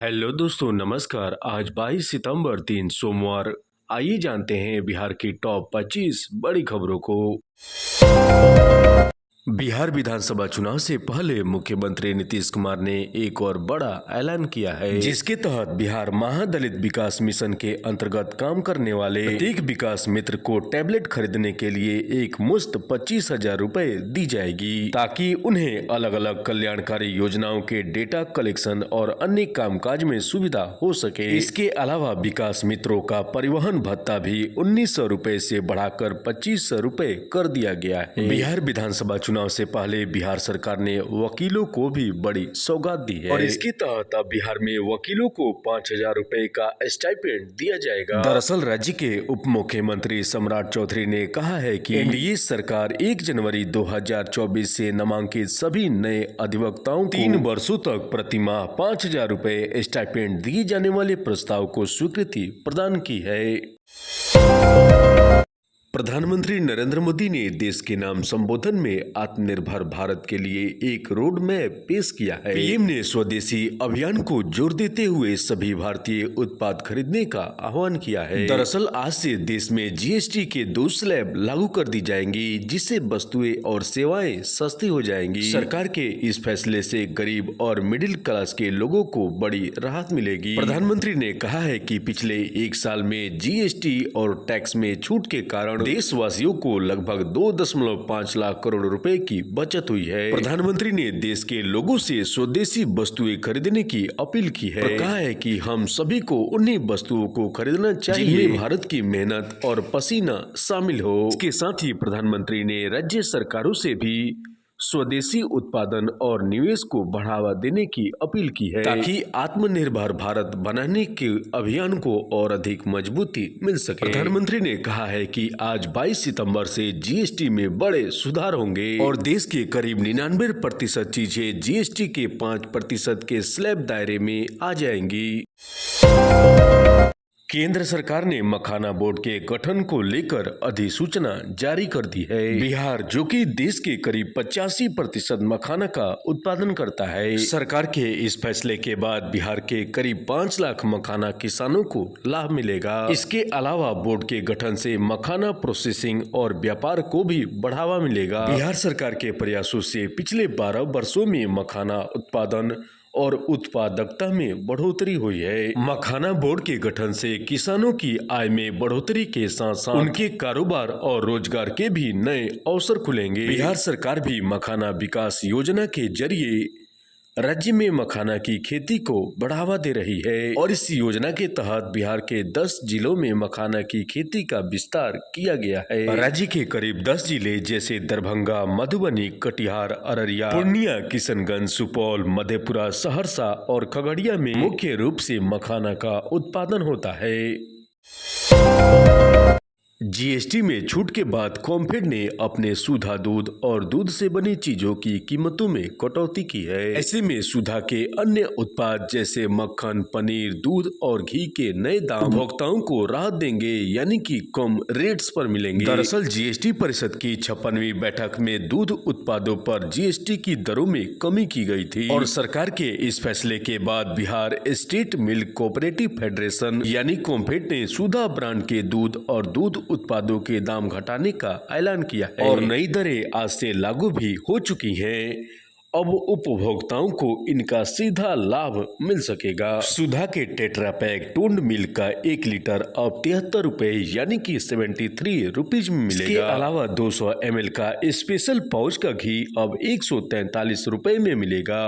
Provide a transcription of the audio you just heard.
Hello दोस्तों, नमस्कार। आज 22 सितंबर दिन सोमवार। आइए जानते हैं बिहार की टॉप 25 बड़ी खबरों को। बिहार विधानसभा चुनाव से पहले मुख्यमंत्री नीतीश कुमार ने एक और बड़ा ऐलान किया है, जिसके तहत बिहार महादलित विकास मिशन के अंतर्गत काम करने वाले प्रत्येक विकास मित्र को टैबलेट खरीदने के लिए एक मुश्त 25,000 रुपए दी जाएगी, ताकि उन्हें अलग अलग कल्याणकारी योजनाओं के डेटा कलेक्शन और अन्य कामकाज में सुविधा हो सके। इसके अलावा विकास मित्रों का परिवहन भत्ता भी 1,900 रुपए से बढ़ाकर 2,500 रुपए कर दिया गया है। बिहार विधानसभा चुनाव से पहले बिहार सरकार ने वकीलों को भी बड़ी सौगात दी है और इसके तहत अब बिहार में वकीलों को 5,000 रुपए का स्टाइपेंड दिया जाएगा। दरअसल राज्य के उप मुख्यमंत्री सम्राट चौधरी ने कहा है कि एनडीए सरकार 1 जनवरी 2024 से नामांकित सभी नए अधिवक्ताओं को 3 वर्षों तक प्रतिमाह 5,000 रुपए स्टाइपेंड दिए जाने वाले प्रस्ताव को स्वीकृति प्रदान की है। प्रधानमंत्री नरेंद्र मोदी ने देश के नाम संबोधन में आत्मनिर्भर भारत के लिए एक रोड मैप पेश किया है। पीएम ने स्वदेशी अभियान को जोर देते हुए सभी भारतीय उत्पाद खरीदने का आह्वान किया है। दरअसल आज से देश में जीएसटी के 2 स्लैब लागू कर दी जाएंगी, जिससे वस्तुएं और सेवाएं सस्ती हो जाएंगी। सरकार के इस फैसले से गरीब और मिडिल क्लास के लोगों को बड़ी राहत मिलेगी। प्रधानमंत्री ने कहा है कि पिछले 1 साल में जीएसटी और टैक्स में छूट के कारण देशवासियों को लगभग 2.5 लाख करोड़ रुपए की बचत हुई है। प्रधानमंत्री ने देश के लोगों से स्वदेशी वस्तुएं खरीदने की अपील की है और कहा है कि हम सभी को उन्हीं वस्तुओं को खरीदना चाहिए जिनमें भारत की मेहनत और पसीना शामिल हो। इसके साथ ही प्रधानमंत्री ने राज्य सरकारों से भी स्वदेशी उत्पादन और निवेश को बढ़ावा देने की अपील की है, ताकि आत्मनिर्भर भारत बनाने के अभियान को और अधिक मजबूती मिल सके। प्रधानमंत्री ने कहा है कि आज 22 सितंबर से जीएसटी में बड़े सुधार होंगे और देश के करीब 99% चीजें जीएसटी के 5% के स्लैब दायरे में आ जाएंगी। केंद्र सरकार ने मखाना बोर्ड के गठन को लेकर अधिसूचना जारी कर दी है। बिहार, जो कि देश के करीब 85% मखाना का उत्पादन करता है, सरकार के इस फैसले के बाद बिहार के करीब 5 लाख मखाना किसानों को लाभ मिलेगा। इसके अलावा बोर्ड के गठन से मखाना प्रोसेसिंग और व्यापार को भी बढ़ावा मिलेगा। बिहार सरकार के प्रयासों से पिछले 12 वर्षों में मखाना उत्पादन और उत्पादकता में बढ़ोतरी हुई है। मखाना बोर्ड के गठन से किसानों की आय में बढ़ोतरी के साथ साथ उनके कारोबार और रोजगार के भी नए अवसर खुलेंगे। बिहार सरकार भी मखाना विकास योजना के जरिए राज्य में मखाना की खेती को बढ़ावा दे रही है और इस योजना के तहत बिहार के 10 जिलों में मखाना की खेती का विस्तार किया गया है। राज्य के करीब 10 जिले जैसे दरभंगा, मधुबनी, कटिहार, अररिया, पूर्णिया, किशनगंज, सुपौल, मधेपुरा, सहरसा और खगड़िया में मुख्य रूप से मखाना का उत्पादन होता है। जीएसटी में छूट के बाद कॉम्फेड ने अपने सुधा दूध और दूध से बनी चीजों की कीमतों में कटौती की है। ऐसे में सुधा के अन्य उत्पाद जैसे मक्खन, पनीर, दूध और घी के नए दाम उपभोक्ताओं को राहत देंगे, यानी कि कम रेट्स पर मिलेंगे। दरअसल जीएसटी परिषद की 56वीं बैठक में दूध उत्पादों पर जीएसटी की दरों में कमी की गई थी और सरकार के इस फैसले के बाद Bihar state milk cooperative federation यानी कॉम्फेड ने सुधा ब्रांड के दूध और दूध उत्पादों के दाम घटाने का ऐलान किया है और नई दरें आज से लागू भी हो चुकी हैं। अब उपभोक्ताओं को इनका सीधा लाभ मिल सकेगा। सुधा के टेट्रा पैक टोन्ड मिल्क का 1 लीटर अब 73 रुपए यानी कि 73 रुपीज में मिलेगा। इसके अलावा 200 ml का स्पेशल पाउच का घी अब 143 रुपए में मिलेगा।